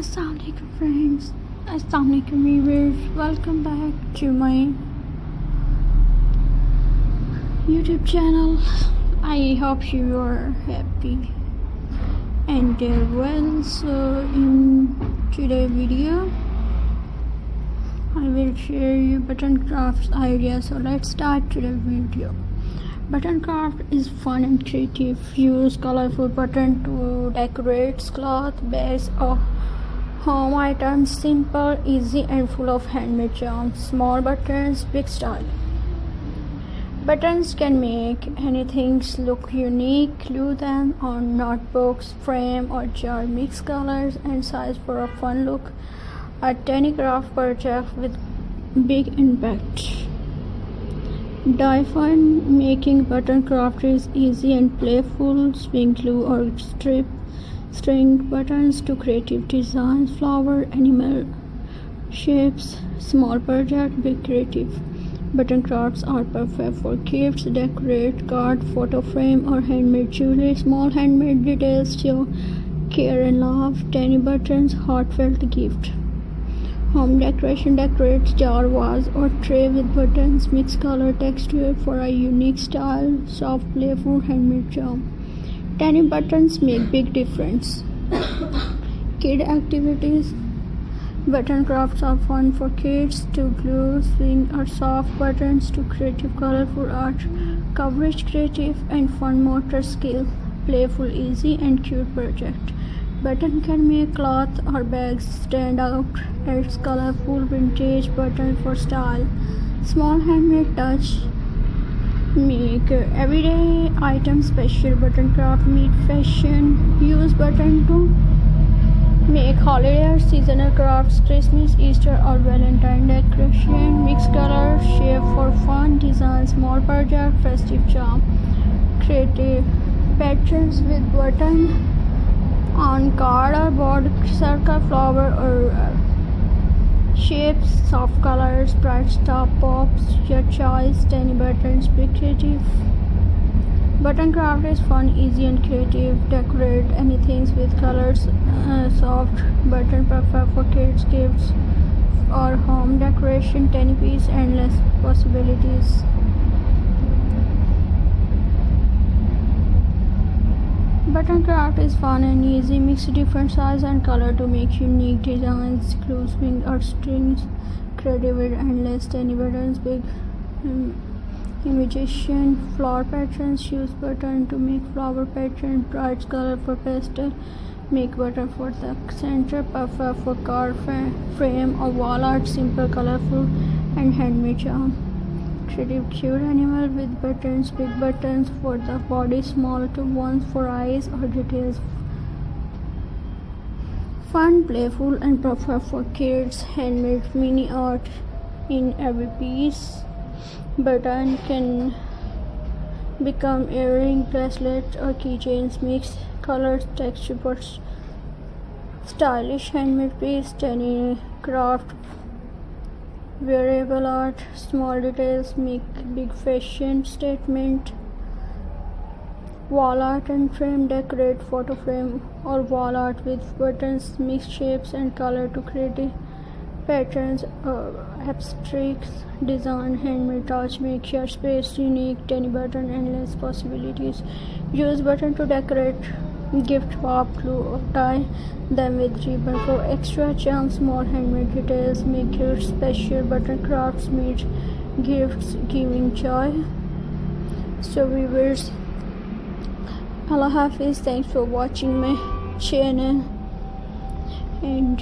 Assalamualaikum friends, Assalamualaikum viewers, welcome back to my YouTube channel. I hope you are happy and well. So in today's video I will share you button crafts ideas. So let's start today's video. Button craft is fun and creative. Use colorful button to decorate cloth, bags or home items. Simple, easy and full of handmade charms. Small buttons, big style. Buttons can make anything look unique. Glue them on notebooks, frame or jar. Mix colors and size for a fun look. A tiny craft project with big impact. Die fun. Making button craft is easy and playful. Swing glue or strip string buttons to creative designs. Flower, animal shapes. Small project, big creative. Button crafts are perfect for gifts. Decorate card, photo frame or handmade jewelry. Small handmade details show care and love. Tiny buttons, heartfelt gift. Home decoration. Decorate jar, vase or tray with buttons. Mix color texture for a unique style. Soft, playful, handmade charm. Tiny buttons make big difference. Kid activities. Button crafts are fun for kids. To glue, swing or soft buttons to creative colorful art. Coverage, creative and fun motor skill. Playful, easy and cute project. Button can make cloth or bags stand out. Adds colorful vintage button for style. Small handmade touch. Make everyday items special. Button craft meet fashion. Use button to make holiday or seasonal crafts. Christmas, Easter or Valentine decoration. Mix colors, shape for fun design. Small project, festive charm. Creative patterns with button on card or board. Circle, flower or shapes. Soft colors, bright star pops. Your choice. Tiny buttons, big creative. Button craft is fun, easy and creative. Decorate anything with colors. Soft button perfect for kids, gifts or home decoration. Tiny piece, endless possibilities. Button craft is fun and easy. Mix different size and color to make unique designs. Glue, swing or strings. Creative with endless. Tiny buttons, big imitation. Flower patterns. Use button to make flower pattern. Bright color for pastel. Make button for the center. Perfect for card frame or wall art. Simple, colorful and handmade charm. Creative, cute animal with buttons. Big buttons for the body. Small to ones for eyes or details. Fun, playful and perfect for kids. Handmade mini art in every piece. Button can become earring, bracelets or keychains. Mix colors, texture for stylish handmade piece. Tiny craft, wearable art. Small details make big fashion statement. Wall art and frame. Decorate photo frame or wall art with buttons. Mix shapes and color to create patterns. Abstract design, handmade touch. Make your space unique. Tiny button, endless possibilities. Use button to decorate gift wrap, glue or tie them with ribbon for extra charm. Small handmade details make your special. Button crafts meet gifts, giving joy. So viewers, Allah Hafiz. Thanks for watching my channel and